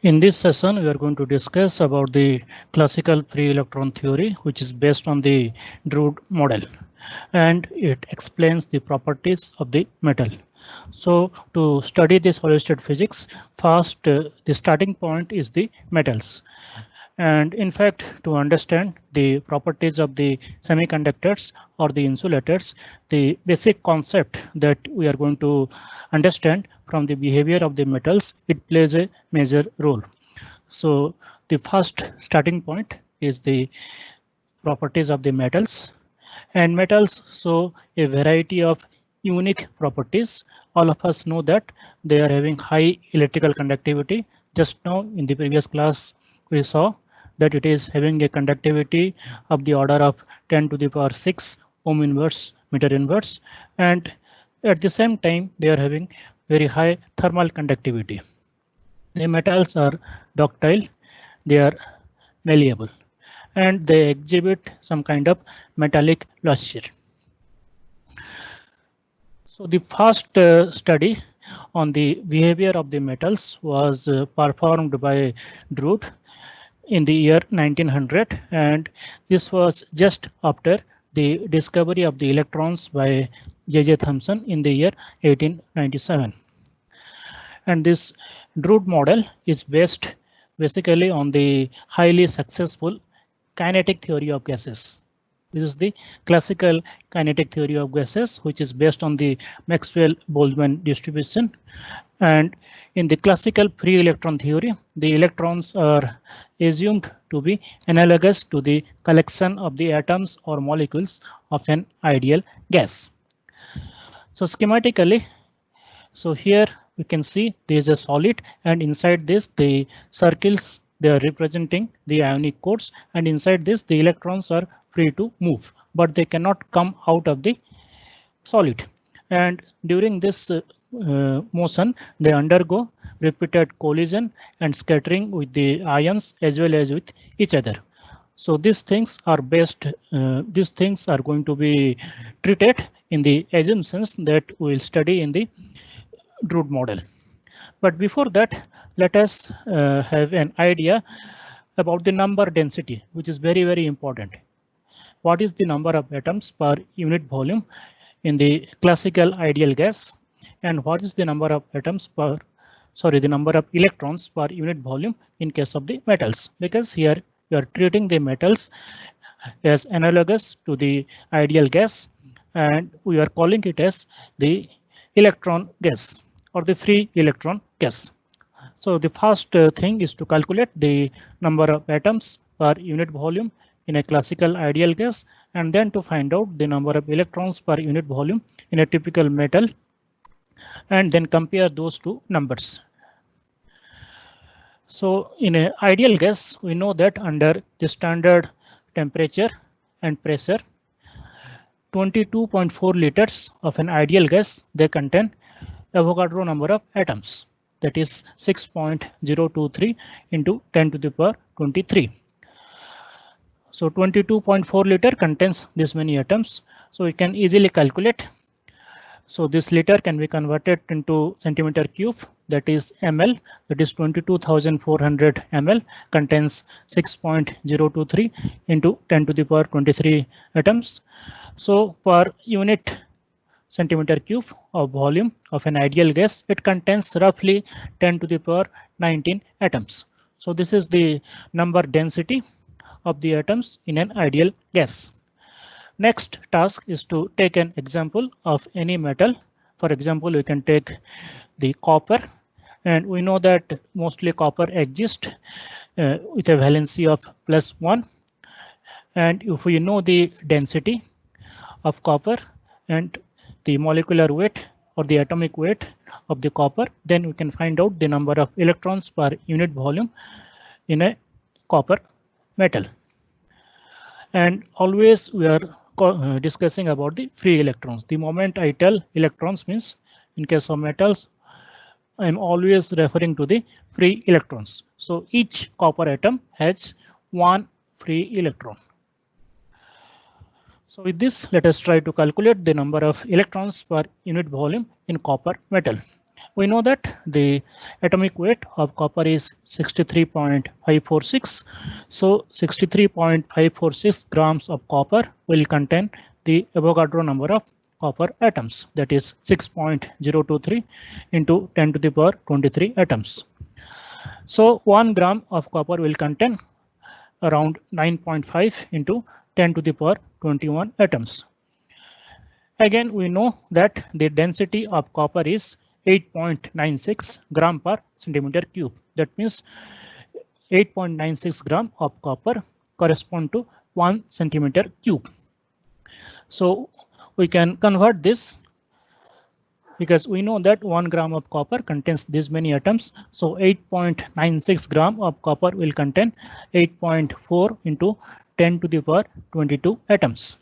In this session, we are going to discuss about the classical free electron theory, which is based on the Drude model, and it explains the properties of the metal. So to study this solid state physics, first the starting point is the metals. And in fact, to understand the properties of the semiconductors or the insulators, the basic concept that we are going to understand from the behavior of the metals, it plays a major role. So the first starting point is the properties of the metals, and metals show a variety of unique properties. All of us know that they are having high electrical conductivity. Just now in the previous class, we saw that it is having a conductivity of the order of 10 to the power 6 ohm inverse meter inverse, and at the same time they are having very high thermal conductivity. The metals are ductile, they are malleable, and they exhibit some kind of metallic luster. So the first study on the behavior of the metals was performed by Drude in the year 1900, and this was just after the discovery of the electrons by J.J. Thomson in the year 1897. And this Drude model is based basically on the highly successful kinetic theory of gases. This is the classical kinetic theory of gases, which is based on the Maxwell-Boltzmann distribution. And in the classical free electron theory, the electrons are assumed to be analogous to the collection of the atoms or molecules of an ideal gas. So schematically, so here we can see there is a solid, and inside this the circles, they are representing the ionic codes, and inside this the electrons are free to move, but they cannot come out of the solid. And during this motion, they undergo repeated collision and scattering with the ions as well as with each other. So these things are going to be treated in the assumptions that we will study in the Drude model. But before that, let us have an idea about the number density, which is very, very important. What is the number of atoms per unit volume in the classical ideal gas, and what is the number of the number of electrons per unit volume in case of the metals? Because here we are treating the metals as analogous to the ideal gas, and we are calling it as the electron gas or the free electron gas. So the first thing is to calculate the number of atoms per unit volume in a classical ideal gas, and then to find out the number of electrons per unit volume in a typical metal, and then compare those two numbers. So in an ideal gas, we know that under the standard temperature and pressure, 22.4 liters of an ideal gas, they contain Avogadro number of atoms, that is 6.023 into 10 to the power 23. So 22.4 liter contains this many atoms, so we can easily calculate. So this liter can be converted into centimeter cube, that is ml, that is 22,400 ml, contains 6.023 into 10 to the power 23 atoms. So per unit centimeter cube of volume of an ideal gas, it contains roughly 10 to the power 19 atoms. So this is the number density of the atoms in an ideal gas. Next task is to take an example of any metal. For example, we can take the copper, and we know that mostly copper exists with a valency of +1. And if we know the density of copper and the molecular weight or the atomic weight of the copper, then we can find out the number of electrons per unit volume in a copper metal. And always we are discussing about the free electrons. The moment I tell electrons means in case of metals, I am always referring to the free electrons. So each copper atom has one free electron. So with this, let us try to calculate the number of electrons per unit volume in copper metal. We know that the atomic weight of copper is 63.546. So 63.546 grams of copper will contain the Avogadro number of copper atoms, that is 6.023 into 10 to the power 23 atoms. So 1 gram of copper will contain around 9.5 into 10 to the power 21 atoms. Again, we know that the density of copper is 8.96 gram per centimeter cube. That means 8.96 gram of copper correspond to 1 centimeter cube. So we can convert this because we know that 1 gram of copper contains this many atoms. So 8.96 gram of copper will contain 8.4 into 10 to the power 22 atoms.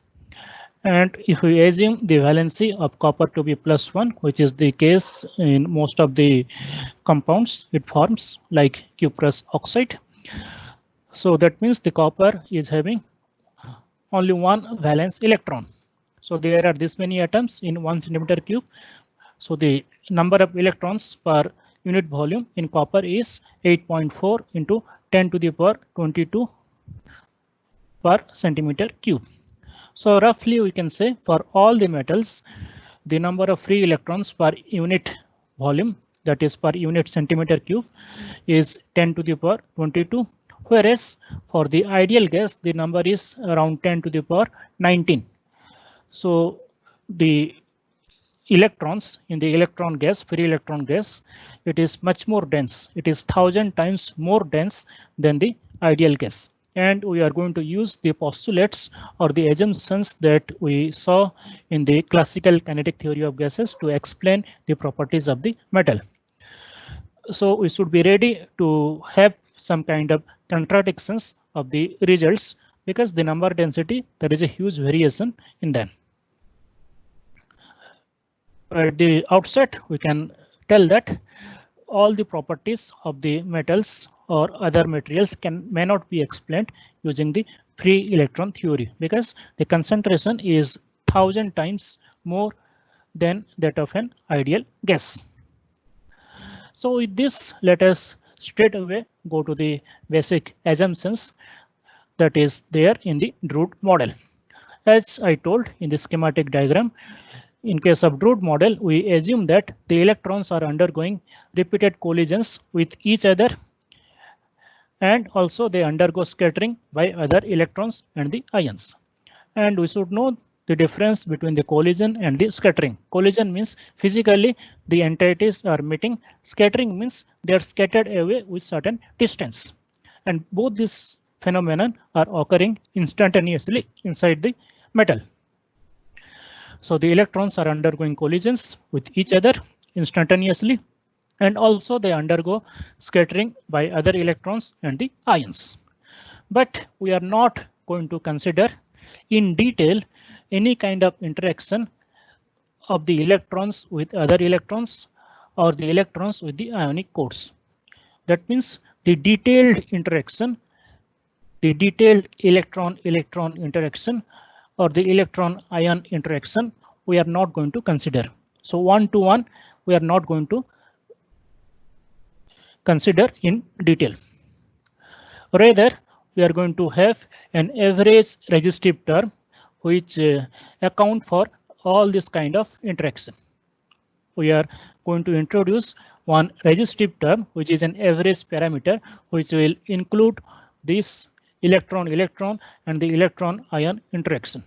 And if we assume the valency of copper to be +1, which is the case in most of the compounds it forms, like cuprous oxide. So that means the copper is having only one valence electron. So there are this many atoms in 1 centimeter cube. So the number of electrons per unit volume in copper is 8.4 into 10 to the power 22 per centimeter cube. So roughly we can say for all the metals, the number of free electrons per unit volume, that is per unit centimeter cube, is 10 to the power 22. Whereas for the ideal gas, the number is around 10 to the power 19. So the electrons in the electron gas, free electron gas, it is much more dense. It is 1000 times more dense than the ideal gas. And we are going to use the postulates or the assumptions that we saw in the classical kinetic theory of gases to explain the properties of the metal. So we should be ready to have some kind of contradictions of the results because the number density, there is a huge variation in them. At the outset, we can tell that all the properties of the metals or other materials may not be explained using the free electron theory because the concentration is 1000 times more than that of an ideal gas. So with this, let us straight away go to the basic assumptions that is there in the Drude model. As I told in the schematic diagram, in case of Drude model, we assume that the electrons are undergoing repeated collisions with each other, and also they undergo scattering by other electrons and the ions. And we should know the difference between the collision and the scattering. Collision means physically the entities are meeting. Scattering means they are scattered away with certain distance. And both these phenomena are occurring instantaneously inside the metal. So the electrons are undergoing collisions with each other instantaneously, and also they undergo scattering by other electrons and the ions. But we are not going to consider in detail any kind of interaction of the electrons with other electrons or the electrons with the ionic cores. That means the detailed interaction, the detailed electron-electron interaction or the electron-ion interaction, we are not going to consider. So one-to-one, we are not going to consider in detail. Rather, we are going to have an average resistive term which account for all this kind of interaction. We are going to introduce one resistive term which is an average parameter which will include this electron-electron and the electron-ion interaction.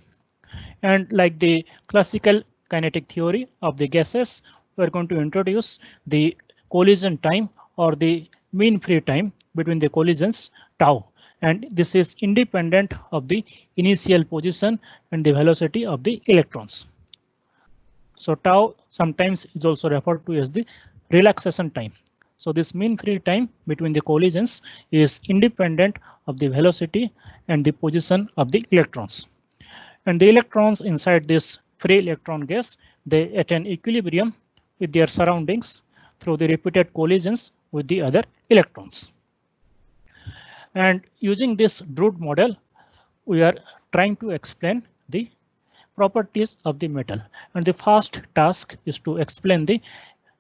And like the classical kinetic theory of the gases, we are going to introduce the collision time or the mean free time between the collisions, tau. And this is independent of the initial position and the velocity of the electrons. So tau sometimes is also referred to as the relaxation time. So this mean free time between the collisions is independent of the velocity and the position of the electrons. And the electrons inside this free electron gas, they attain equilibrium with their surroundings through the repeated collisions with the other electrons. And using this Drude model, we are trying to explain the properties of the metal. And the first task is to explain the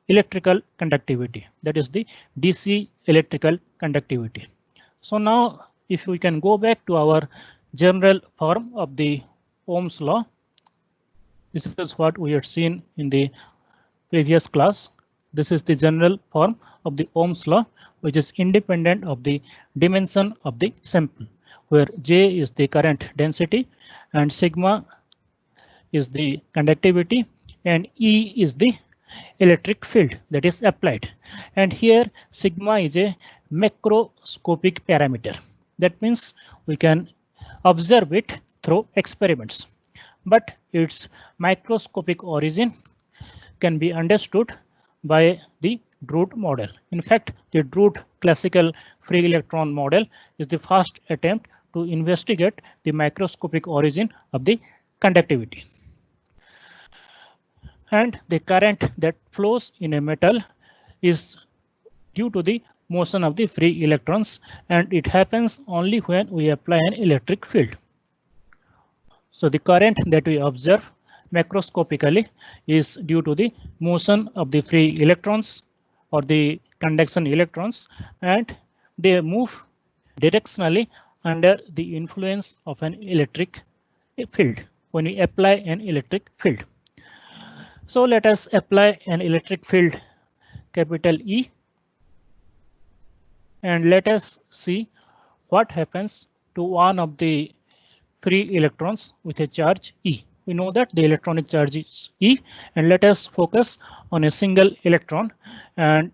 electrical conductivity, that is the DC electrical conductivity. So now if we can go back to our general form of the Ohm's law, this is what we had seen in the previous class. This is the general form of the Ohm's law, which is independent of the dimension of the sample, where J is the current density and sigma is the conductivity and E is the electric field that is applied. And here sigma is a macroscopic parameter. That means we can observe it through experiments, but its microscopic origin can be understood by the Drude model. In fact, the Drude classical free electron model is the first attempt to investigate the microscopic origin of the conductivity. And the current that flows in a metal is due to the motion of the free electrons, and it happens only when we apply an electric field. So the current that we observe macroscopically is due to the motion of the free electrons or the conduction electrons, and they move directionally under the influence of an electric field when we apply an electric field. So let us apply an electric field capital E, and let us see what happens to one of the free electrons with a charge E. We know that the electronic charge is E, and let us focus on a single electron, and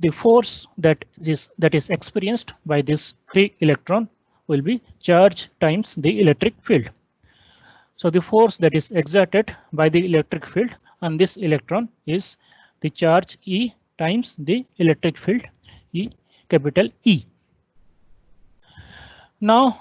the force that is experienced by this free electron will be charge times the electric field. So the force that is exerted by the electric field on this electron is the charge E times the electric field E, capital E. Now,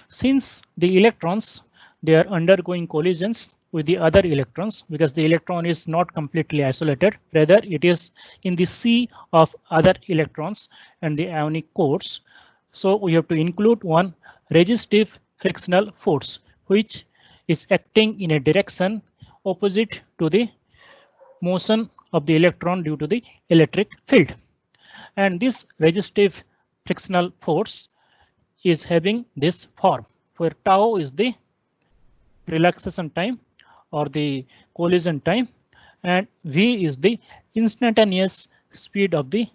since the electrons, they are undergoing collisions with the other electrons, because the electron is not completely isolated, rather it is in the sea of other electrons and the ionic cores. So we have to include one resistive frictional force, which is acting in a direction opposite to the motion of the electron due to the electric field. And this resistive frictional force is having this form, where tau is the relaxation time or the collision time, and v is the instantaneous speed of the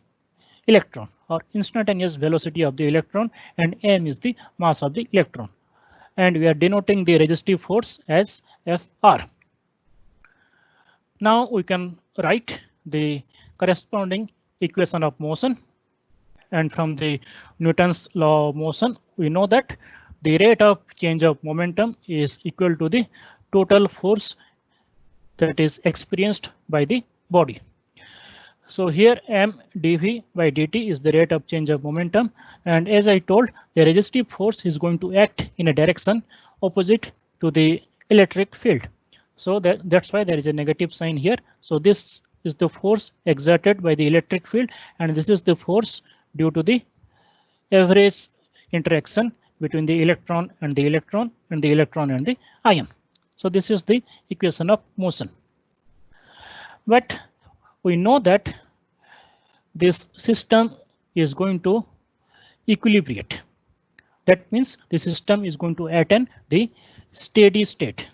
electron or instantaneous velocity of the electron, and m is the mass of the electron. And we are denoting the resistive force as Fr. Now we can write the corresponding equation of motion, and from the Newton's law of motion, we know that the rate of change of momentum is equal to the total force that is experienced by the body. So here m dv by dt is the rate of change of momentum, and as I told, the resistive force is going to act in a direction opposite to the electric field. So that's why there is a negative sign here. So this is the force exerted by the electric field, and this is the force due to the average interaction between the electron and the electron and the electron and the ion. So this is the equation of motion. But we know that this system is going to equilibrate. That means the system is going to attain the steady state.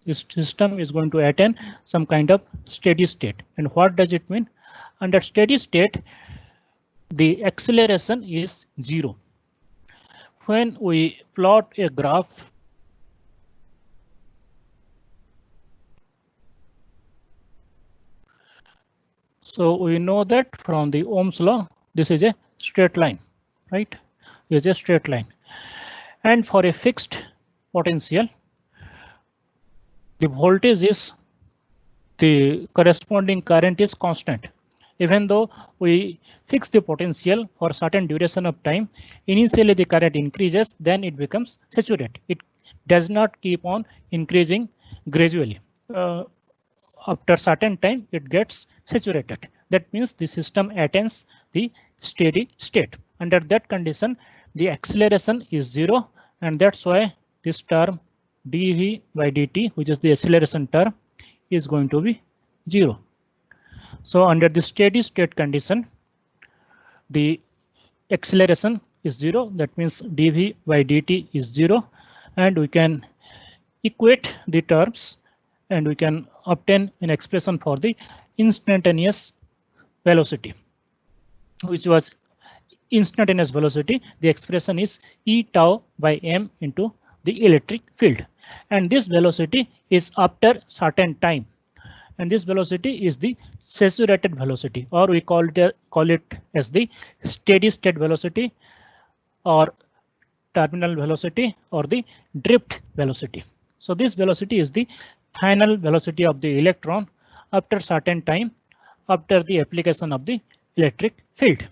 This system is going to attain some kind of steady state. And what does it mean? Under steady state, the acceleration is 0. When we plot a graph so we know that from the Ohm's law, this is a straight line, right? This is a straight line. And for a fixed potential, the voltage is the corresponding current is constant. Even though we fix the potential for certain duration of time, initially the current increases, then it becomes saturated. It does not keep on increasing gradually. After certain time, it gets saturated. That means the system attains the steady state. Under that condition, the acceleration is 0, and that's why this term dv by dt, which is the acceleration term, is going to be 0. So under the steady state condition, the acceleration is 0. That means dv by dt is 0, and we can equate the terms and we can obtain an expression for the instantaneous velocity, which was instantaneous velocity. The expression is E tau by m into the electric field, and this velocity is after certain time, and this velocity is the saturated velocity, or we call it as the steady state velocity, or terminal velocity, or the drift velocity. So this velocity is the final velocity of the electron after certain time, after the application of the electric field.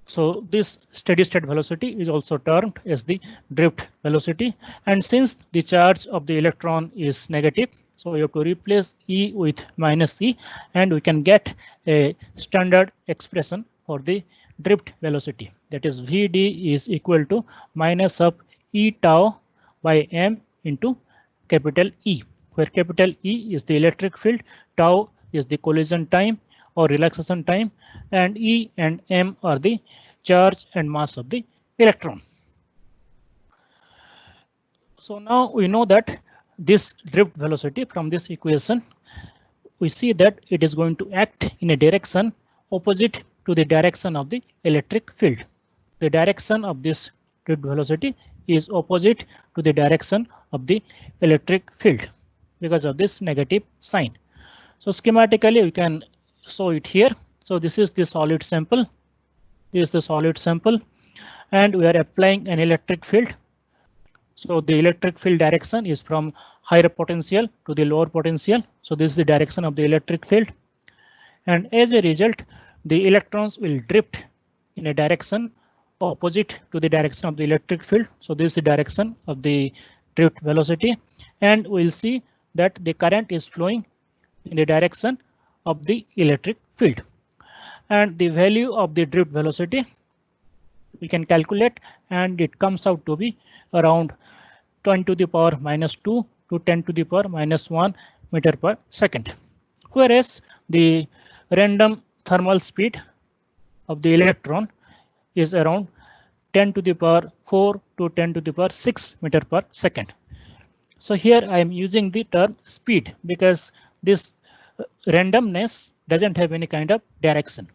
So this steady state velocity is also termed as the drift velocity, and since the charge of the electron is negative, so you have to replace E with minus E, and we can get a standard expression for the drift velocity, that is Vd is equal to minus of E tau by m into capital E, where capital E is the electric field, tau is the collision time or relaxation time, and E and m are the charge and mass of the electron. So now we know that this drift velocity from this equation, we see that it is going to act in a direction opposite to the direction of the electric field. The direction of this drift velocity is opposite to the direction of the electric field because of this negative sign. So schematically we can show it here. So this is the solid sample. This is the solid sample, and we are applying an electric field. So the electric field direction is from higher potential to the lower potential. So this is the direction of the electric field, and as a result, the electrons will drift in a direction opposite to the direction of the electric field. So this is the direction of the drift velocity, and we'll see that the current is flowing in the direction of the electric field. And the value of the drift velocity we can calculate, and it comes out to be around 10 to the power minus 2 to 10 to the power minus 1 meter per second. Whereas the random thermal speed of the electron is around 10 to the power 4 to 10 to the power 6 meter per second. So here I am using the term speed because this randomness doesn't have any kind of direction.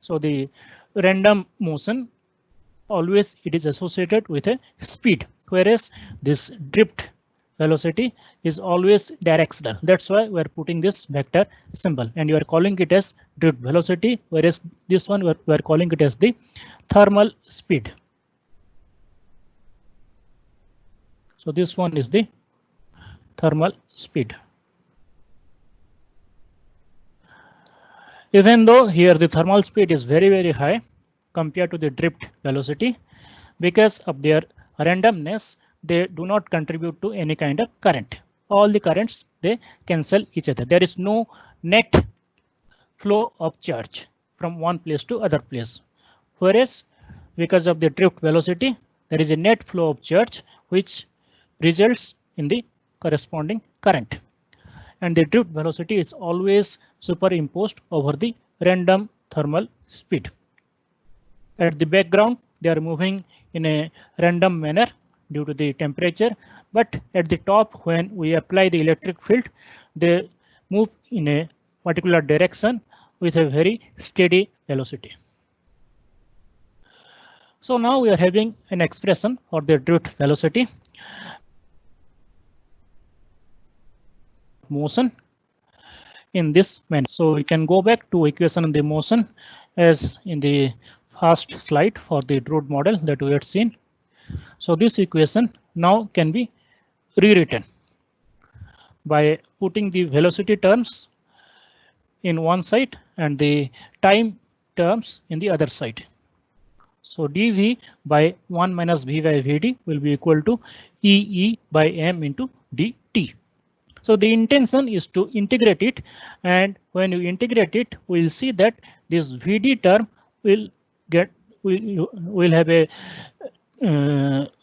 So the random motion always it is associated with a speed, whereas this drift velocity is always directional. That's why we are putting this vector symbol, and you are calling it as drift velocity, whereas this one we are calling it as the thermal speed. So this one is the thermal speed. Even though here the thermal speed is very high compared to the drift velocity, because of their randomness, they do not contribute to any kind of current. All the currents, they cancel each other. There is no net flow of charge from one place to other place. Whereas because of the drift velocity, there is a net flow of charge which results in the corresponding current. And the drift velocity is always superimposed over the random thermal speed. At the background, they are moving in a random manner due to the temperature, but at the top, when we apply the electric field, they move in a particular direction with a very steady velocity. So now we are having an expression for the drift velocity. Motion in this manner. So we can go back to equation of the motion as in the first slide for the Drude model that we had seen. So this equation now can be rewritten by putting the velocity terms in one side and the time terms in the other side. So dv by 1 minus v by vd will be equal to E by m into dt. So the intention is to integrate it, and when you integrate it, we'll see that this Vd term will have a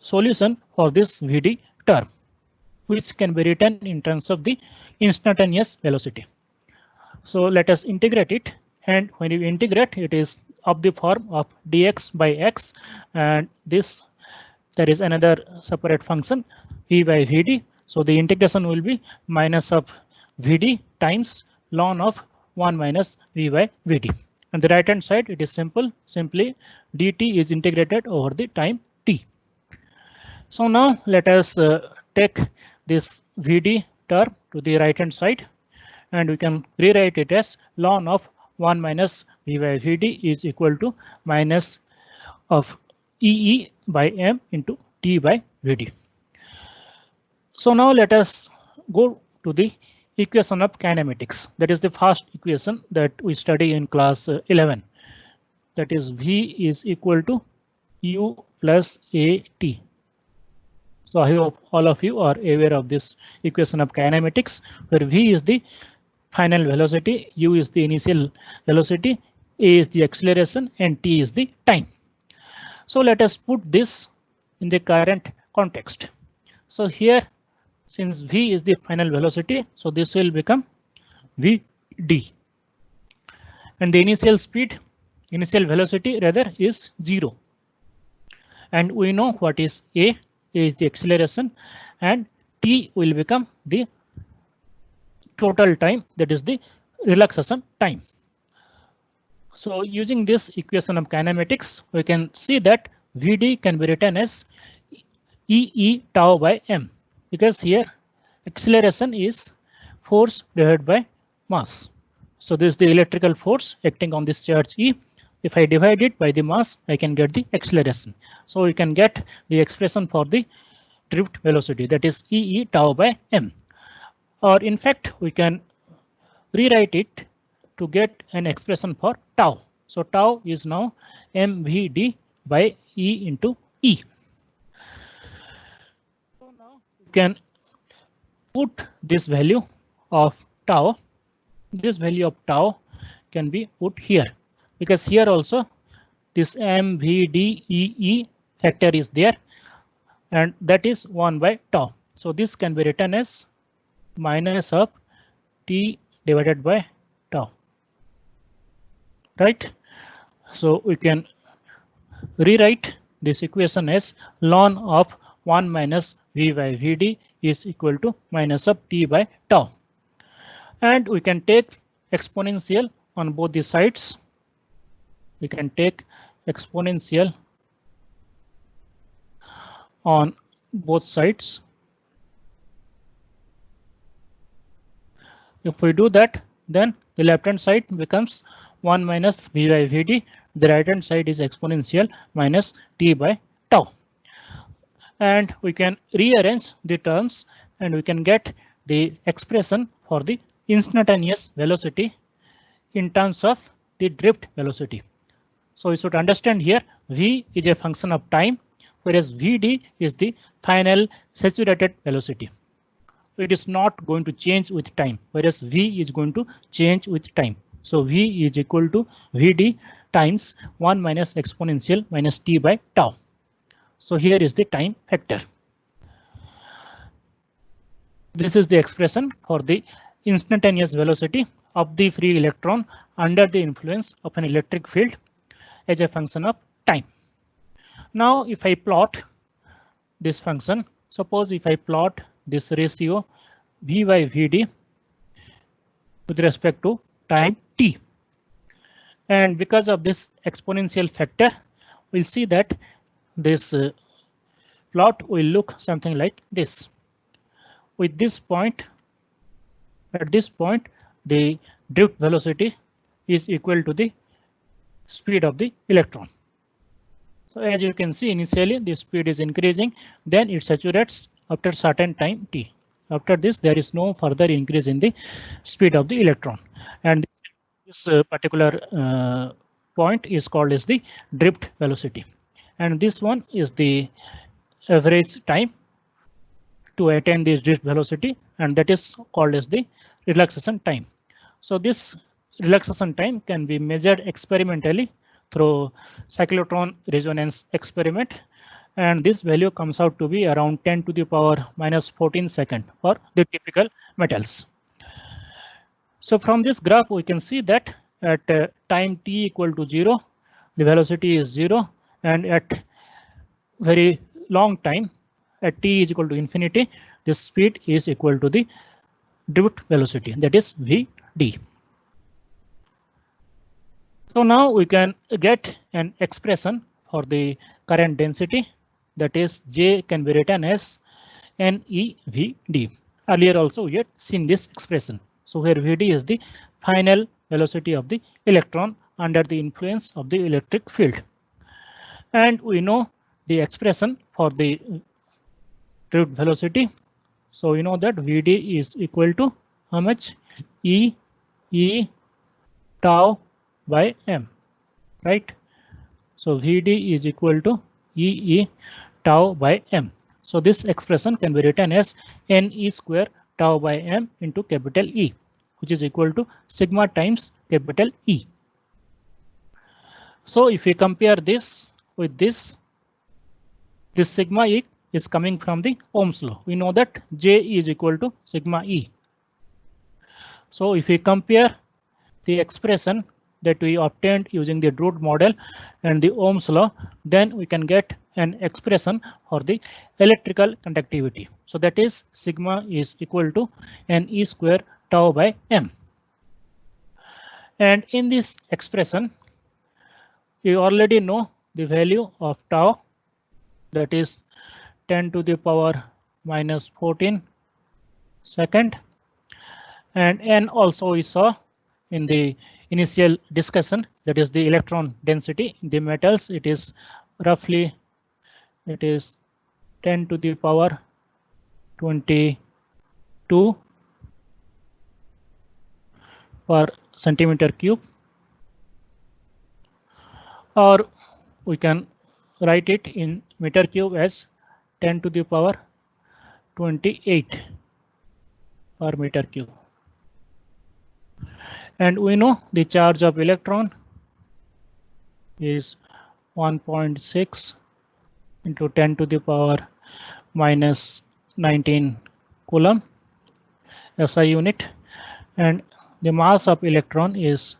solution for this Vd term, which can be written in terms of the instantaneous velocity. So let us integrate it, and when you integrate, it is of the form of dx by x, and this there is another separate function v by vd. So the integration will be minus of vd times ln of 1 minus v by vd. On the right hand side, it is simple. Simply dt is integrated over the time t. So now let us take this vd term to the right hand side, and we can rewrite it as ln of 1 minus v by vd is equal to minus of EE by m into t by vd. So now let us go to the equation of kinematics. That is the first equation that we study in class 11. That is v is equal to u plus at. So I hope all of you are aware of this equation of kinematics, where v is the final velocity, u is the initial velocity, a is the acceleration, and t is the time. So let us put this in the current context. So here, since v is the final velocity, so this will become vd, and the initial velocity rather is 0. And we know what is a is the acceleration, and t will become the total time, that is the relaxation time. So using this equation of kinematics, we can see that Vd can be written as E tau by m, because here acceleration is force divided by mass. So this is the electrical force acting on this charge E. If I divide it by the mass, I can get the acceleration. So we can get the expression for the drift velocity, that is E tau by m. Or in fact, we can rewrite it to get an expression for tau. So tau is now mvd by E into E. So now we can put this value of tau. This value of tau can be put here, because here also this mvdee factor is there, and that is 1 by tau. So this can be written as minus of t divided by tau, right? So we can rewrite this equation as ln of 1 minus v by vd is equal to minus of t by tau. And we can take exponential on both the sides. We can take exponential on both sides. If we do that, then the left hand side becomes 1 minus v by vd. The right hand side is exponential minus t by tau. And we can rearrange the terms, and we can get the expression for the instantaneous velocity in terms of the drift velocity. So you should understand here v is a function of time, whereas vd is the final saturated velocity. It is not going to change with time, whereas v is going to change with time. So v is equal to vd times 1 minus exponential minus t by tau. So here is the time factor. This is the expression for the instantaneous velocity of the free electron under the influence of an electric field as a function of time. Now if I plot this function, suppose if I plot this ratio v by vd with respect to time t, and because of this exponential factor, we'll see that this plot will look something like this. With this point, at this point, the drift velocity is equal to the speed of the electron. So as you can see, initially the speed is increasing, then it saturates after certain time t. After this, there is no further increase in the speed of the electron, and this particular point is called as the drift velocity, and this one is the average time to attain this drift velocity, and that is called as the relaxation time. So this relaxation time can be measured experimentally through cyclotron resonance experiment, and this value comes out to be around 10 to the power minus 14 second for the typical metals. So from this graph, we can see that at time t equal to 0, the velocity is 0, and at very long time, at t is equal to infinity, the speed is equal to the drift velocity, that is Vd. So now we can get an expression for the current density, that is J can be written as NeVd. Earlier also we had seen this expression. So here Vd is the final velocity of the electron under the influence of the electric field. And we know the expression for the drift velocity. So we know that Vd is equal to how much? E tau by m, right? So Vd is equal to E tau by m. So this expression can be written as Ne square tau by m into capital E, which is equal to sigma times capital E. So if we compare this with this sigma E is coming from the Ohm's law. We know that J is equal to sigma E. So if we compare the expression that we obtained using the Drude model and the Ohm's law, then we can get an expression for the electrical conductivity. So that is sigma is equal to Ne square tau by m. And in this expression, you already know the value of tau, that is 10 to the power minus 14 second. And n also we saw in the initial discussion, that is the electron density in the metals. It is roughly 10 to the power 22 per centimeter cube, or we can write it in meter cube as 10 to the power 28 per meter cube. And we know the charge of electron is 1.6 into 10 to the power minus 19 coulomb SI unit, and the mass of electron is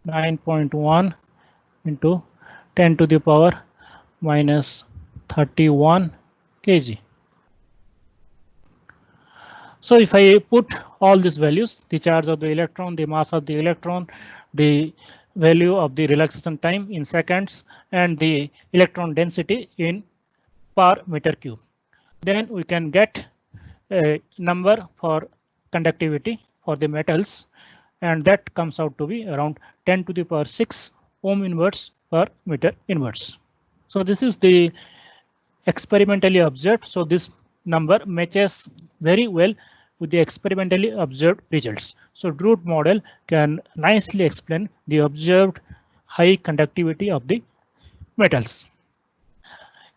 9.1 into 10 to the power minus 31 kg. So if I put all these values, the charge of the electron, the mass of the electron, the value of the relaxation time in seconds, and the electron density in per meter cube, then we can get a number for conductivity for the metals, and that comes out to be around 10 to the power 6 ohm inverse per meter inverse. So this is the experimentally observed. So this number matches very well with the experimentally observed results. So Drude model can nicely explain the observed high conductivity of the metals.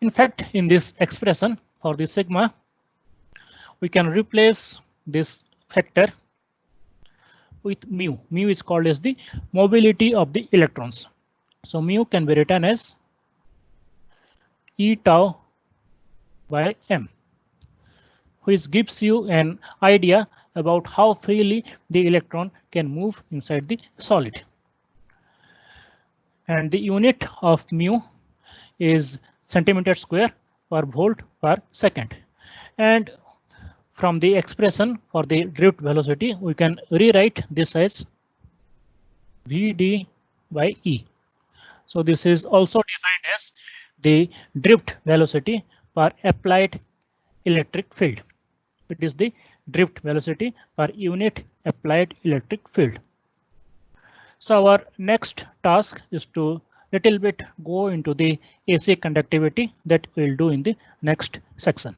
In fact, in this expression for the sigma, we can replace this factor with mu. Mu is called as the mobility of the electrons. So mu can be written as E tau by m, which gives you an idea about how freely the electron can move inside the solid. And the unit of mu is centimeter square per volt per second. And from the expression for the drift velocity, we can rewrite this as Vd by E. So this is also defined as the drift velocity per applied electric field. It is the drift velocity per unit applied electric field. So our next task is to little bit go into the AC conductivity that we'll do in the next section.